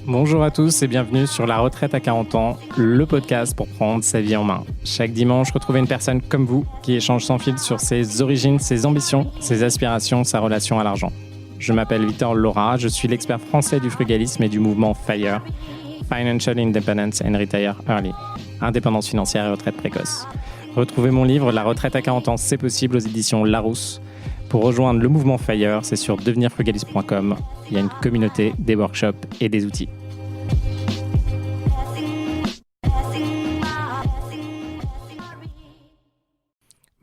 Bonjour à tous et bienvenue sur La Retraite à 40 ans, le podcast pour prendre sa vie en main. Chaque dimanche, retrouvez une personne comme vous qui échange sans fil sur ses origines, ses ambitions, ses aspirations, sa relation à l'argent. Je m'appelle Victor Laura, je suis l'expert français du frugalisme et du mouvement FIRE, Financial Independence and Retire Early, indépendance financière et retraite précoce. Retrouvez mon livre La Retraite à 40 ans, c'est possible aux éditions Larousse. Pour rejoindre le mouvement FIRE, c'est sur devenirfrugaliste.com. Il y a une communauté, des workshops et des outils.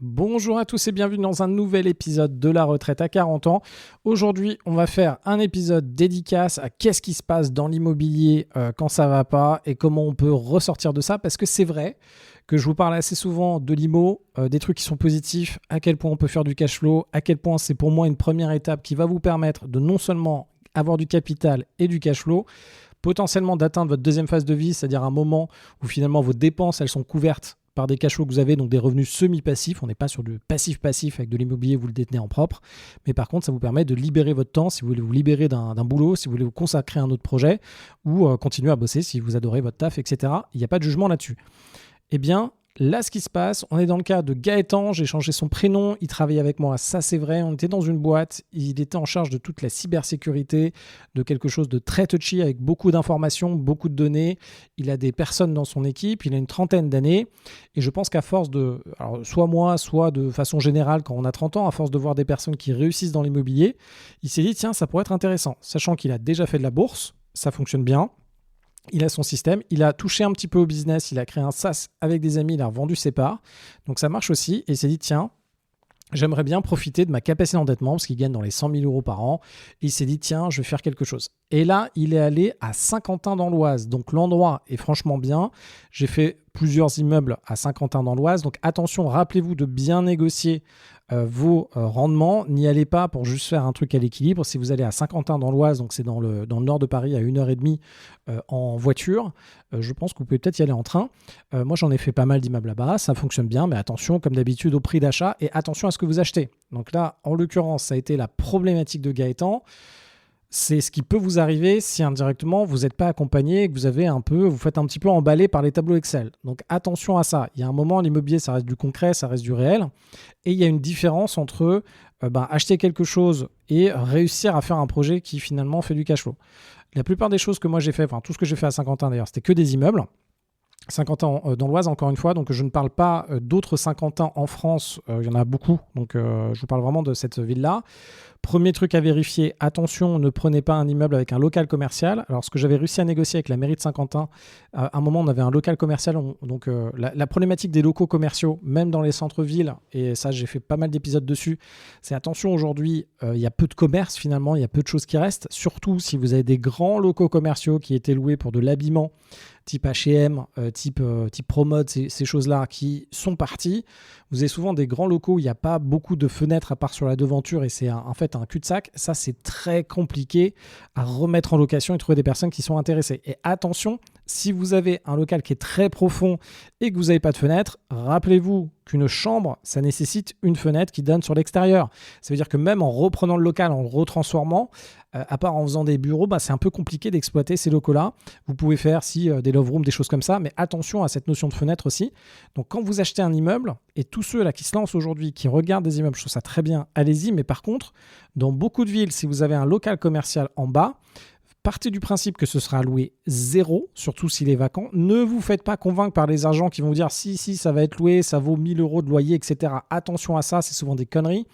Bonjour à tous et bienvenue dans un nouvel épisode de La Retraite à 40 ans. Aujourd'hui, on va faire un épisode dédicace à qu'est-ce qui se passe dans l'immobilier quand ça va pas et comment on peut ressortir de ça, parce que c'est vrai que je vous parle assez souvent de l'IMO, des trucs qui sont positifs, à quel point on peut faire du cash flow, à quel point c'est pour moi une première étape qui va vous permettre de non seulement avoir du capital et du cash flow, potentiellement d'atteindre votre deuxième phase de vie, c'est-à-dire un moment où finalement vos dépenses elles sont couvertes par des cash flows que vous avez, donc des revenus semi-passifs. On n'est pas sur du passif-passif avec de l'immobilier, vous le détenez en propre. Mais par contre, ça vous permet de libérer votre temps si vous voulez vous libérer d'un boulot, si vous voulez vous consacrer à un autre projet ou continuer à bosser si vous adorez votre taf, etc. Il n'y a pas de jugement là-dessus. Eh bien, là, ce qui se passe, on est dans le cas de Gaëtan, j'ai changé son prénom, il travaillait avec moi, ça c'est vrai, on était dans une boîte, il était en charge de toute la cybersécurité, de quelque chose de très touchy avec beaucoup d'informations, beaucoup de données, il a des personnes dans son équipe, il a une trentaine d'années, et je pense qu'à force de, alors soit moi, soit de façon générale quand on a 30 ans, à force de voir des personnes qui réussissent dans l'immobilier, il s'est dit tiens, ça pourrait être intéressant, sachant qu'il a déjà fait de la bourse, ça fonctionne bien. Il a son système, il a touché un petit peu au business, il a créé un SaaS avec des amis, il a revendu ses parts. Donc ça marche aussi et il s'est dit tiens, j'aimerais bien profiter de ma capacité d'endettement parce qu'il gagne dans les 100 000 euros par an. Et il s'est dit tiens, je vais faire quelque chose. Et là, il est allé à Saint-Quentin dans l'Oise. Donc l'endroit est franchement bien. J'ai fait plusieurs immeubles à Saint-Quentin dans l'Oise. Donc attention, rappelez-vous de bien négocier vos rendements. N'y allez pas pour juste faire un truc à l'équilibre. Si vous allez à Saint-Quentin dans l'Oise, donc c'est dans le nord de Paris à 1h30 en voiture, je pense que vous pouvez peut-être y aller en train. Moi, j'en ai fait pas mal d'immeubles là-bas. Ça fonctionne bien, mais attention, comme d'habitude, au prix d'achat et attention à ce que vous achetez. Donc là, en l'occurrence, ça a été la problématique de Gaëtan. C'est ce qui peut vous arriver si indirectement vous n'êtes pas accompagné et que vous faites un petit peu emballer par les tableaux Excel. Donc attention à ça. Il y a un moment, l'immobilier, ça reste du concret, ça reste du réel. Et il y a une différence entre acheter quelque chose et réussir à faire un projet qui finalement fait du cash flow. La plupart des choses que moi j'ai fait, enfin tout ce que j'ai fait à Saint-Quentin d'ailleurs, c'était que des immeubles. Saint-Quentin dans l'Oise, encore une fois, donc je ne parle pas d'autres Saint-Quentin en France, il y en a beaucoup, donc je vous parle vraiment de cette ville-là. Premier truc à vérifier, attention, ne prenez pas un immeuble avec un local commercial. Alors ce que j'avais réussi à négocier avec la mairie de Saint-Quentin, à un moment on avait un local commercial, donc la problématique des locaux commerciaux, même dans les centres-villes, et ça j'ai fait pas mal d'épisodes dessus, c'est attention aujourd'hui, il y a peu de commerce finalement, il y a peu de choses qui restent, surtout si vous avez des grands locaux commerciaux qui étaient loués pour de l'habillement, type H&M, type Promode, ces choses-là qui sont parties. Vous avez souvent des grands locaux où il n'y a pas beaucoup de fenêtres à part sur la devanture et c'est en fait un cul-de-sac. Ça, c'est très compliqué à remettre en location et trouver des personnes qui sont intéressées. Et attention, si vous avez un local qui est très profond et que vous n'avez pas de fenêtre, rappelez-vous qu'une chambre, ça nécessite une fenêtre qui donne sur l'extérieur. Ça veut dire que même en reprenant le local, en le retransformant, à part en faisant des bureaux, c'est un peu compliqué d'exploiter ces locaux-là. Vous pouvez faire des love rooms, des choses comme ça, mais attention à cette notion de fenêtre aussi. Donc quand vous achetez un immeuble, et tous ceux là qui se lancent aujourd'hui, qui regardent des immeubles, je trouve ça très bien, allez-y. Mais par contre, dans beaucoup de villes, si vous avez un local commercial en bas, partez du principe que ce sera loué 0, surtout s'il est vacant. Ne vous faites pas convaincre par les agents qui vont vous dire si, ça va être loué, ça vaut 1 000 euros de loyer, etc. Attention à ça, c'est souvent des conneries.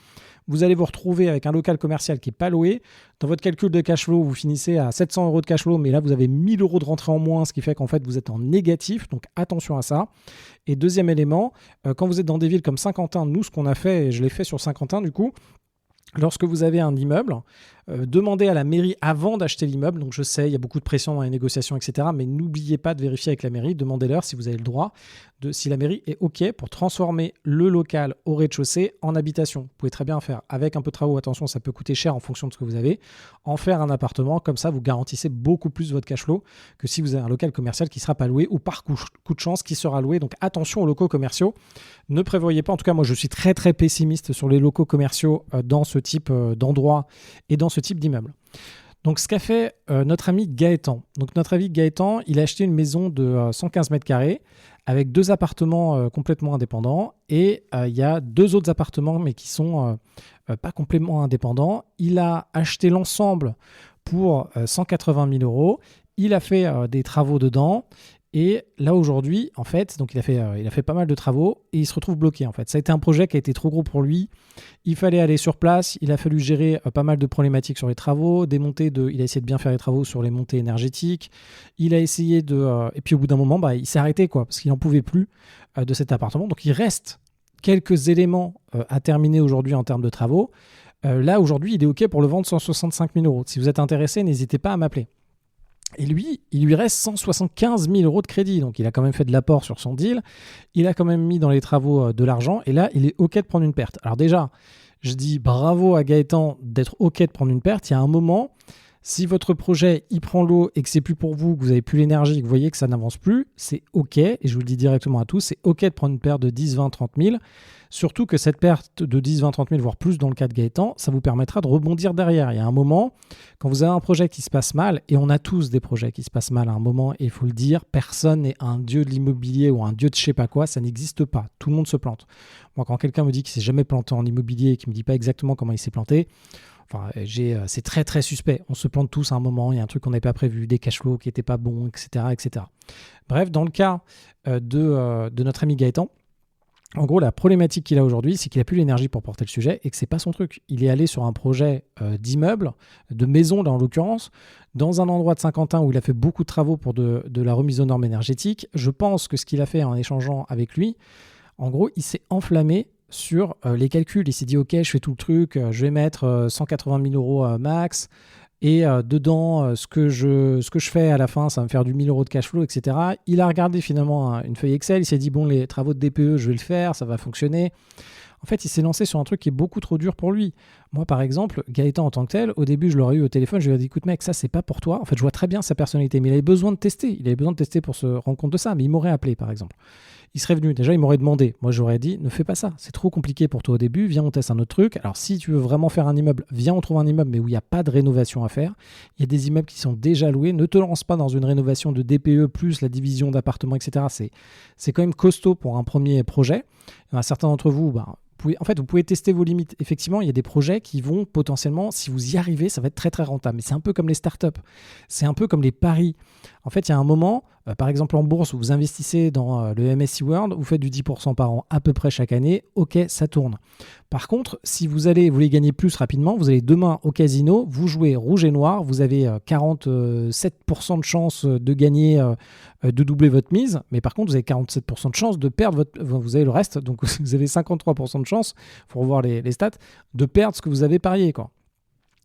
Vous allez vous retrouver avec un local commercial qui n'est pas loué. Dans votre calcul de cash flow, vous finissez à 700 euros de cash flow, mais là, vous avez 1 000 euros de rentrée en moins, ce qui fait qu'en fait, vous êtes en négatif. Donc, attention à ça. Et deuxième élément, quand vous êtes dans des villes comme Saint-Quentin, nous, ce qu'on a fait, et je l'ai fait sur Saint-Quentin du coup, lorsque vous avez un immeuble, demandez à la mairie avant d'acheter l'immeuble. Donc je sais, il y a beaucoup de pression dans les négociations, etc. Mais n'oubliez pas de vérifier avec la mairie, demandez-leur si vous avez le droit, si la mairie est OK pour transformer le local au rez-de-chaussée en habitation. Vous pouvez très bien faire avec un peu de travaux, attention, ça peut coûter cher en fonction de ce que vous avez, en faire un appartement, comme ça vous garantissez beaucoup plus votre cash flow que si vous avez un local commercial qui ne sera pas loué ou par coup de chance qui sera loué. Donc attention aux locaux commerciaux, ne prévoyez pas, en tout cas moi je suis très très pessimiste sur les locaux commerciaux dans ce type d'endroit et dans ce type d'immeuble. Donc ce qu'a fait notre ami Gaëtan. Donc notre ami Gaëtan, il a acheté une maison de 115 mètres carrés avec 2 appartements complètement indépendants et il y a 2 autres appartements mais qui sont pas complètement indépendants. Il a acheté l'ensemble pour 180 000 euros. Il a fait des travaux dedans. Et là aujourd'hui, en fait, donc il a fait pas mal de travaux et il se retrouve bloqué en fait. Ça a été un projet qui a été trop gros pour lui. Il fallait aller sur place, il a fallu gérer pas mal de problématiques sur les travaux, il a essayé de bien faire les travaux sur les montées énergétiques. Il a essayé et puis au bout d'un moment, il s'est arrêté parce qu'il n'en pouvait plus de cet appartement. Donc il reste quelques éléments à terminer aujourd'hui en termes de travaux. Là aujourd'hui, il est OK pour le vendre 165 000 euros. Si vous êtes intéressé, n'hésitez pas à m'appeler. Et lui, il lui reste 175 000 euros de crédit. Donc, il a quand même fait de l'apport sur son deal. Il a quand même mis dans les travaux de l'argent. Et là, il est OK de prendre une perte. Alors déjà, je dis bravo à Gaëtan d'être OK de prendre une perte. Il y a un moment, si votre projet, il prend l'eau et que c'est plus pour vous, que vous n'avez plus l'énergie, que vous voyez que ça n'avance plus, c'est OK. Et je vous le dis directement à tous, c'est OK de prendre une perte de 10, 20, 30 000. Surtout que cette perte de 10, 20, 30 000, voire plus dans le cas de Gaëtan, ça vous permettra de rebondir derrière. Il y a un moment, quand vous avez un projet qui se passe mal, et on a tous des projets qui se passent mal à un moment, et il faut le dire, personne n'est un dieu de l'immobilier ou un dieu de je sais pas quoi, ça n'existe pas. Tout le monde se plante. Moi, quand quelqu'un me dit qu'il ne s'est jamais planté en immobilier et qu'il ne me dit pas exactement comment il s'est planté, c'est très très suspect. On se plante tous à un moment, il y a un truc qu'on n'avait pas prévu, des cash flows qui n'étaient pas bons, etc., etc. Bref, dans le cas de notre ami Gaëtan, en gros, la problématique qu'il a aujourd'hui, c'est qu'il n'a plus l'énergie pour porter le sujet et que c'est pas son truc. Il est allé sur un projet d'immeuble, de maison là en l'occurrence, dans un endroit de Saint-Quentin où il a fait beaucoup de travaux pour de la remise aux normes énergétiques. Je pense que ce qu'il a fait en échangeant avec lui, en gros, il s'est enflammé sur les calculs. Il s'est dit, OK, je fais tout le truc, je vais mettre 180 000 euros max. Et dedans, ce que je fais à la fin, ça va me faire du 1000 euros de cash flow, etc. Il a regardé finalement une feuille Excel, il s'est dit, bon, les travaux de DPE, je vais le faire, ça va fonctionner. En fait, il s'est lancé sur un truc qui est beaucoup trop dur pour lui. Moi, par exemple, Gaëtan en tant que tel, au début, je l'aurais eu au téléphone, je lui ai dit, écoute mec, ça, c'est pas pour toi. En fait, je vois très bien sa personnalité, mais il avait besoin de tester. Il avait besoin de tester pour se rendre compte de ça, mais il m'aurait appelé, par exemple. Il serait venu, déjà il m'aurait demandé, moi j'aurais dit ne fais pas ça, c'est trop compliqué pour toi au début, viens on teste un autre truc. Alors si tu veux vraiment faire un immeuble, viens on trouve un immeuble mais où il n'y a pas de rénovation à faire. Il y a des immeubles qui sont déjà loués, ne te lance pas dans une rénovation de DPE plus la division d'appartements, etc. C'est quand même costaud pour un premier projet. Il y en a certains d'entre vous, vous pouvez tester vos limites. Effectivement, il y a des projets qui vont potentiellement, si vous y arrivez, ça va être très très rentable. Mais c'est un peu comme les startups, c'est un peu comme les paris. En fait, il y a un moment, par exemple en bourse, où vous investissez dans le MSCI World, vous faites du 10% par an à peu près chaque année, ok, ça tourne. Par contre, si vous voulez gagner plus rapidement, vous allez demain au casino, vous jouez rouge et noir, vous avez 47% de chance de gagner, de doubler votre mise, mais par contre, vous avez 47% de chance de perdre vous avez le reste, donc vous avez 53% de chance, il faut revoir les stats, de perdre ce que vous avez parié, quoi.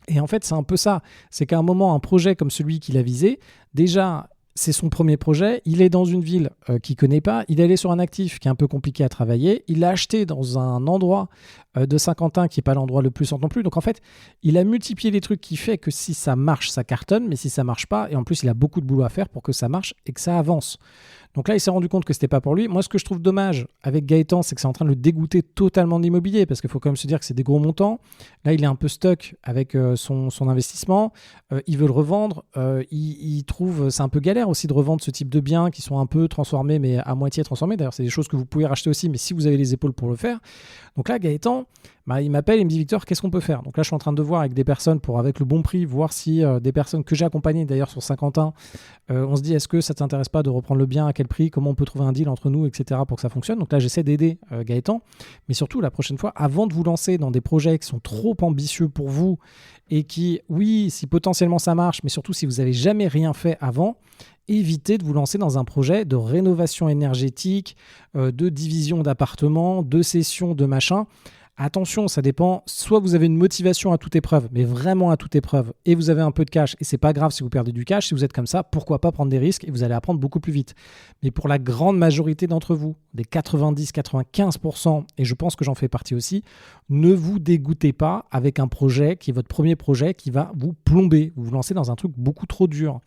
Et en fait, c'est un peu ça. C'est qu'à un moment, un projet comme celui qu'il a visé, déjà, c'est son premier projet. Il est dans une ville qu'il ne connaît pas. Il est allé sur un actif qui est un peu compliqué à travailler. Il l'a acheté dans un endroit de Saint-Quentin qui n'est pas l'endroit le plus centre non plus. Donc en fait, il a multiplié les trucs qui fait que si ça marche, ça cartonne. Mais si ça ne marche pas, et en plus, il a beaucoup de boulot à faire pour que ça marche et que ça avance. Donc là, il s'est rendu compte que ce n'était pas pour lui. Moi, ce que je trouve dommage avec Gaëtan, c'est que c'est en train de le dégoûter totalement de l'immobilier parce qu'il faut quand même se dire que c'est des gros montants. Là, il est un peu stuck avec son investissement. Il veut le revendre. Il trouve c'est un peu galère aussi de revendre ce type de biens qui sont un peu transformés, mais à moitié transformés. D'ailleurs, c'est des choses que vous pouvez racheter aussi, mais si vous avez les épaules pour le faire. Donc là, Gaëtan, il m'appelle et me dit Victor, qu'est-ce qu'on peut faire? Donc là, je suis en train de voir avec des personnes avec le bon prix, voir si des personnes que j'ai accompagnées d'ailleurs sur Saint-Quentin, on se dit est-ce que ça ne t'intéresse pas de reprendre le bien, à quel prix, comment on peut trouver un deal entre nous, etc. pour que ça fonctionne. Donc là, j'essaie d'aider Gaëtan, mais surtout la prochaine fois, avant de vous lancer dans des projets qui sont trop ambitieux pour vous et qui, oui, si potentiellement ça marche, mais surtout si vous n'avez jamais rien fait avant, évitez de vous lancer dans un projet de rénovation énergétique, de division d'appartements, de cession de machin. Attention, ça dépend. Soit vous avez une motivation à toute épreuve, mais vraiment à toute épreuve, et vous avez un peu de cash, et c'est pas grave si vous perdez du cash. Si vous êtes comme ça, pourquoi pas prendre des risques et vous allez apprendre beaucoup plus vite. Mais pour la grande majorité d'entre vous, des 90-95%, et je pense que j'en fais partie aussi, ne vous dégoûtez pas avec un projet qui est votre premier projet qui va vous plomber. Vous vous lancez dans un truc beaucoup trop dur.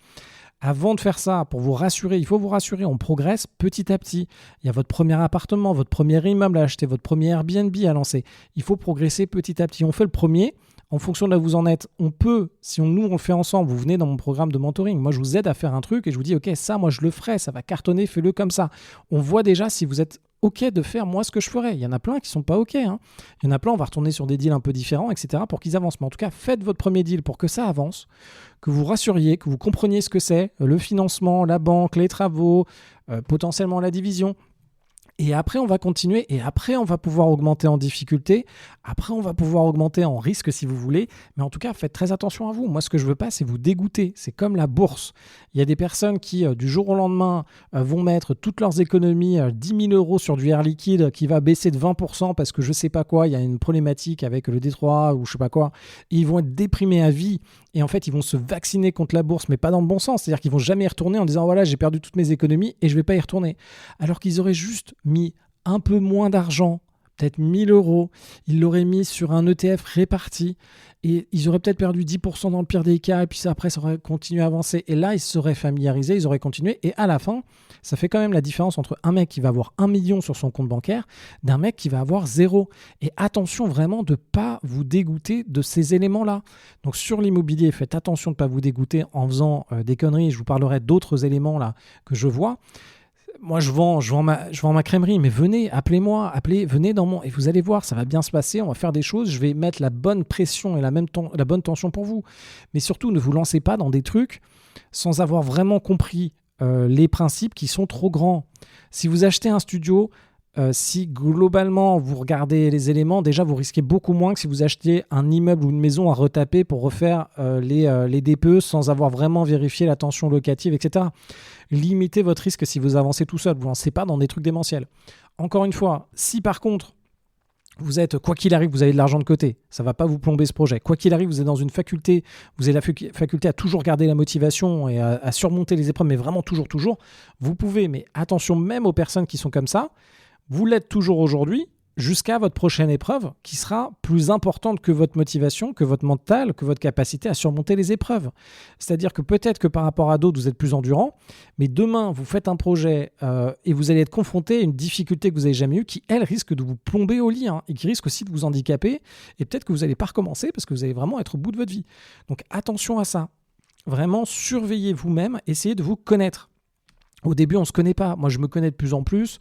Avant de faire ça, pour vous rassurer, il faut vous rassurer, on progresse petit à petit. Il y a votre premier appartement, votre premier immeuble à acheter, votre premier Airbnb à lancer. Il faut progresser petit à petit. On fait le premier. En fonction de là où vous en êtes, on peut, si on le fait ensemble, vous venez dans mon programme de mentoring. Moi, je vous aide à faire un truc et je vous dis, OK, ça, moi, je le ferai, ça va cartonner, fais-le comme ça. On voit déjà si vous êtes OK de faire moi ce que je ferais. Il y en a plein qui ne sont pas OK. Il y en a plein, on va retourner sur des deals un peu différents, etc. pour qu'ils avancent. Mais en tout cas, faites votre premier deal pour que ça avance, que vous rassuriez, que vous compreniez ce que c'est, le financement, la banque, les travaux, potentiellement la division. Et après, on va continuer. Et après, on va pouvoir augmenter en difficulté. Après, on va pouvoir augmenter en risque si vous voulez. Mais en tout cas, faites très attention à vous. Moi, ce que je veux pas, c'est vous dégoûter. C'est comme la bourse. Il y a des personnes qui, du jour au lendemain, vont mettre toutes leurs économies, 10 000 euros sur du air liquide qui va baisser de 20% parce que je sais pas quoi, il y a une problématique avec le Détroit ou je sais pas quoi. Et ils vont être déprimés à vie. Et en fait, ils vont se vacciner contre la bourse, mais pas dans le bon sens. C'est-à-dire qu'ils vont jamais y retourner en disant voilà, j'ai perdu toutes mes économies et je vais pas y retourner. Alors qu'ils auraient juste mis un peu moins d'argent, peut-être 1 000 euros, ils l'auraient mis sur un ETF réparti et ils auraient peut-être perdu 10% dans le pire des cas et puis ça, après ça aurait continué à avancer et là ils se seraient familiarisés, ils auraient continué et à la fin ça fait quand même la différence entre un mec qui va avoir 1 million sur son compte bancaire d'un mec qui va avoir 0. Et attention vraiment de ne pas vous dégoûter de ces éléments-là. Donc sur l'immobilier, faites attention de ne pas vous dégoûter en faisant des conneries. Je vous parlerai d'autres éléments là que je vois. Moi, je vends ma crèmerie, mais venez, appelez-moi, venez dans mon... Et vous allez voir, ça va bien se passer, on va faire des choses, je vais mettre la bonne pression et la bonne tension pour vous. Mais surtout, ne vous lancez pas dans des trucs sans avoir vraiment compris les principes qui sont trop grands. Si vous achetez un studio, si globalement vous regardez les éléments, déjà vous risquez beaucoup moins que si vous achetiez un immeuble ou une maison à retaper pour refaire les DPE sans avoir vraiment vérifié la tension locative, etc. Limitez votre risque si vous avancez tout seul, vous ne lancez pas dans des trucs démentiels. Encore une fois, si par contre vous êtes, quoi qu'il arrive, vous avez de l'argent de côté, ça ne va pas vous plomber ce projet. Quoi qu'il arrive, vous êtes dans une faculté, vous avez la faculté à toujours garder la motivation et à surmonter les épreuves, mais vraiment toujours, vous pouvez. Mais attention même aux personnes qui sont comme ça, vous l'êtes toujours aujourd'hui jusqu'à votre prochaine épreuve qui sera plus importante que votre motivation, que votre mental, que votre capacité à surmonter les épreuves. C'est-à-dire que peut-être que par rapport à d'autres, vous êtes plus endurant, mais demain, vous faites un projet et vous allez être confronté à une difficulté que vous n'avez jamais eue qui, elle, risque de vous plomber au lit et qui risque aussi de vous handicaper et peut-être que vous n'allez pas recommencer parce que vous allez vraiment être au bout de votre vie. Donc attention à ça. Vraiment, surveillez vous-même, essayez de vous connaître. Au début, on ne se connaît pas. Moi, je me connais de plus en plus.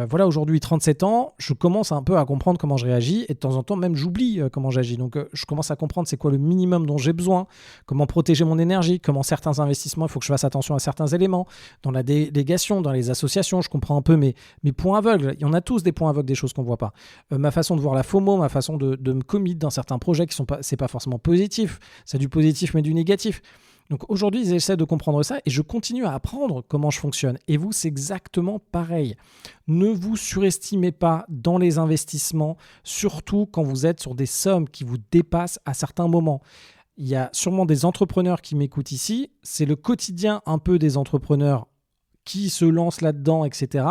Voilà, aujourd'hui, 37 ans, je commence un peu à comprendre comment je réagis et de temps en temps, même, j'oublie comment j'agis. Donc, je commence à comprendre c'est quoi le minimum dont j'ai besoin, comment protéger mon énergie, comment certains investissements, il faut que je fasse attention à certains éléments. Dans la délégation, dans les associations, je comprends un peu mes points aveugles. Il y en a tous des points aveugles, des choses qu'on ne voit pas. Ma façon de voir la FOMO, ma façon de me commit dans certains projets qui sont pas, c'est pas forcément positif. C'est du positif, mais du négatif. Donc aujourd'hui, j'essaie de comprendre ça et je continue à apprendre comment je fonctionne. Et vous, c'est exactement pareil. Ne vous surestimez pas dans les investissements, surtout quand vous êtes sur des sommes qui vous dépassent à certains moments. Il y a sûrement des entrepreneurs qui m'écoutent ici. C'est le quotidien un peu des entrepreneurs qui se lancent là-dedans, etc.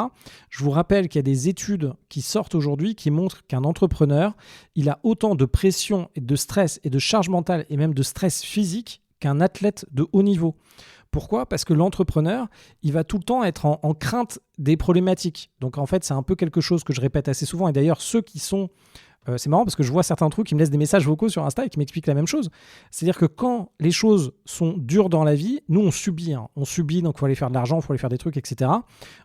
Je vous rappelle qu'il y a des études qui sortent aujourd'hui qui montrent qu'un entrepreneur, il a autant de pression et de stress et de charge mentale et même de stress physique qu'un athlète de haut niveau. Pourquoi ? Parce que l'entrepreneur, il va tout le temps être en crainte des problématiques. Donc en fait, c'est un peu quelque chose que je répète assez souvent. Et d'ailleurs, ceux qui sont... c'est marrant parce que je vois certains trucs qui me laissent des messages vocaux sur Insta et qui m'expliquent la même chose. C'est-à-dire que quand les choses sont dures dans la vie, nous, on subit. On subit, donc il faut aller faire de l'argent, il faut aller faire des trucs, etc.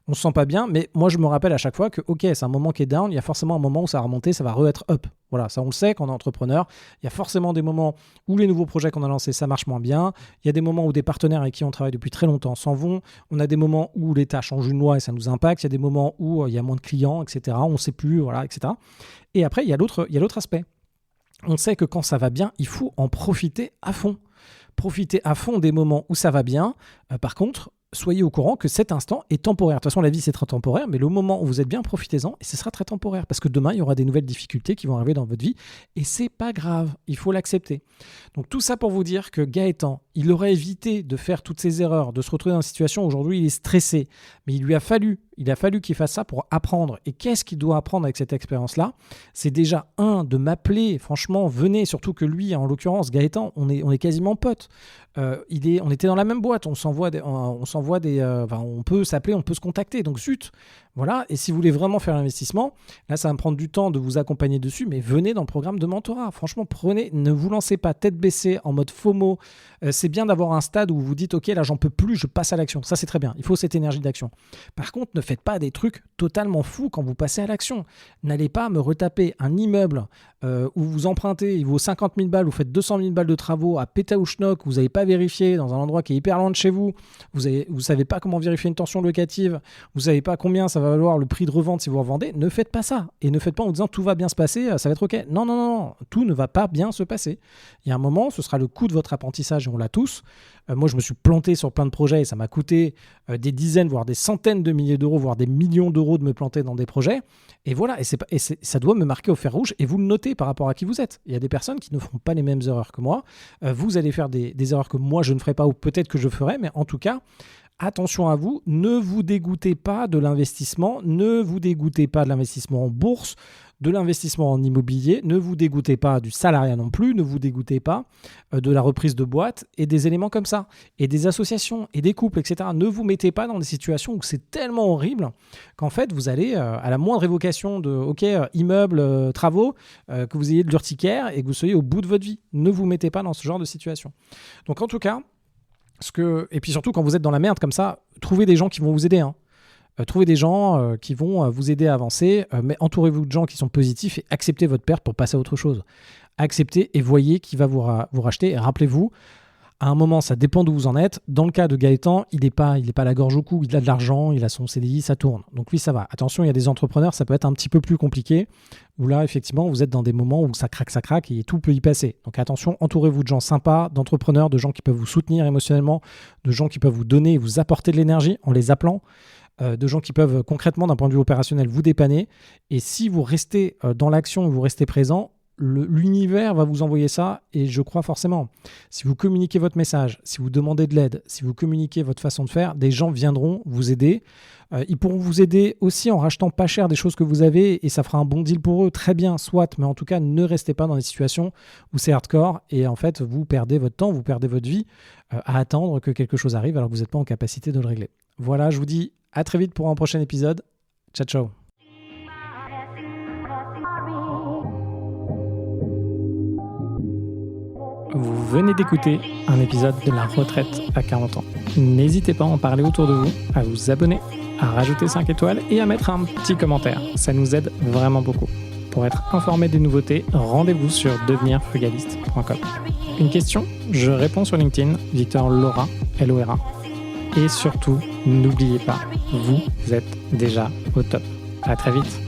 On se sent pas bien, mais moi, je me rappelle à chaque fois que, OK, c'est un moment qui est down, il y a forcément un moment où ça va remonter, ça va re-être up. Voilà, ça on le sait quand on est entrepreneur. Il y a forcément des moments où les nouveaux projets qu'on a lancés, ça marche moins bien. Il y a des moments où des partenaires avec qui on travaille depuis très longtemps s'en vont. On a des moments où l'État change une loi et ça nous impacte. Il y a des moments où il y a moins de clients, etc. On ne sait plus, voilà, etc. Et après, il y a l'autre aspect. On sait que quand ça va bien, il faut en profiter à fond. Profiter à fond des moments où ça va bien. Par contre, soyez au courant que cet instant est temporaire. De toute façon, la vie, c'est très temporaire, mais le moment où vous êtes bien, profitez-en et ce sera très temporaire parce que demain, il y aura des nouvelles difficultés qui vont arriver dans votre vie et c'est pas grave, il faut l'accepter. Donc tout ça pour vous dire que Gaëtan, il aurait évité de faire toutes ces erreurs, de se retrouver dans une situation où aujourd'hui il est stressé, mais il a fallu qu'il fasse ça pour apprendre. Et qu'est-ce qu'il doit apprendre avec cette expérience-là ? C'est déjà, de m'appeler, franchement, venez, surtout que lui, en l'occurrence, Gaëtan, on est quasiment potes. On était dans la même boîte, on peut s'appeler, on peut se contacter, donc zut, voilà. Et si vous voulez vraiment faire l'investissement, là ça va me prendre du temps de vous accompagner dessus, mais venez dans le programme de mentorat. Franchement, ne vous lancez pas tête baissée en mode FOMO. C'est bien d'avoir un stade où vous dites ok, là j'en peux plus, je passe à l'action. Ça c'est très bien, il faut cette énergie d'action. Par contre, ne faites pas des trucs totalement fous quand vous passez à l'action. N'allez pas me retaper un immeuble où vous empruntez, il vaut 50 000 balles, vous faites 200 000 balles de travaux à Pétaouchnok, vous n'avez pas vérifié dans un endroit qui est hyper loin de chez vous, vous savez pas comment vérifier une tension locative, vous savez pas combien ça va valoir le prix de revente si vous revendez. Ne faites pas ça. Et ne faites pas en disant tout va bien se passer, ça va être ok. Non, tout ne va pas bien se passer. Il y a un moment, ce sera le coût de votre apprentissage et on l'a tous. Moi, je me suis planté sur plein de projets et ça m'a coûté des dizaines, voire des centaines de milliers d'euros, voire des millions d'euros de me planter dans des projets. Et voilà, ça doit me marquer au fer rouge et vous le notez par rapport à qui vous êtes. Il y a des personnes qui ne feront pas les mêmes erreurs que moi. Vous allez faire des erreurs que moi, je ne ferai pas ou peut-être que je ferai, mais en tout cas, attention à vous, ne vous dégoûtez pas de l'investissement, ne vous dégoûtez pas de l'investissement en bourse, de l'investissement en immobilier, ne vous dégoûtez pas du salariat non plus, ne vous dégoûtez pas de la reprise de boîte et des éléments comme ça, et des associations, et des couples, etc. Ne vous mettez pas dans des situations où c'est tellement horrible qu'en fait vous allez, à la moindre évocation de immeuble, travaux, que vous ayez de l'urticaire et que vous soyez au bout de votre vie. Ne vous mettez pas dans ce genre de situation. Donc en tout cas, et puis surtout quand vous êtes dans la merde comme ça, trouvez des gens qui vont vous aider. Trouvez des gens qui vont vous aider à avancer, mais entourez-vous de gens qui sont positifs et acceptez votre perte pour passer à autre chose. Acceptez et voyez qui va vous racheter. Et rappelez-vous, à un moment, ça dépend d'où vous en êtes. Dans le cas de Gaëtan, il n'est pas la gorge au cou, il a de l'argent, il a son CDI, ça tourne. Donc lui, ça va. Attention, il y a des entrepreneurs, ça peut être un petit peu plus compliqué, où là, effectivement, vous êtes dans des moments où ça craque, et tout peut y passer. Donc attention, entourez-vous de gens sympas, d'entrepreneurs, de gens qui peuvent vous soutenir émotionnellement, de gens qui peuvent vous donner et vous apporter de l'énergie en les appelant, de gens qui peuvent concrètement, d'un point de vue opérationnel, vous dépanner. Et si vous restez dans l'action, vous restez présent, l'univers va vous envoyer ça, et je crois forcément. Si vous communiquez votre message, si vous demandez de l'aide, si vous communiquez votre façon de faire, des gens viendront vous aider. Ils pourront vous aider aussi en rachetant pas cher des choses que vous avez, et ça fera un bon deal pour eux, très bien, soit, mais en tout cas, ne restez pas dans des situations où c'est hardcore, et en fait, vous perdez votre temps, vous perdez votre vie à attendre que quelque chose arrive alors que vous n'êtes pas en capacité de le régler. Voilà, je vous dis à très vite pour un prochain épisode. Ciao, ciao. Vous venez d'écouter un épisode de La Retraite à 40 ans. N'hésitez pas à en parler autour de vous, à vous abonner, à rajouter 5 étoiles et à mettre un petit commentaire. Ça nous aide vraiment beaucoup. Pour être informé des nouveautés, rendez-vous sur devenirfrugaliste.com. Une question ? Je réponds sur LinkedIn, Victor Lora, L-O-R-A. Et surtout, n'oubliez pas, vous êtes déjà au top. À très vite.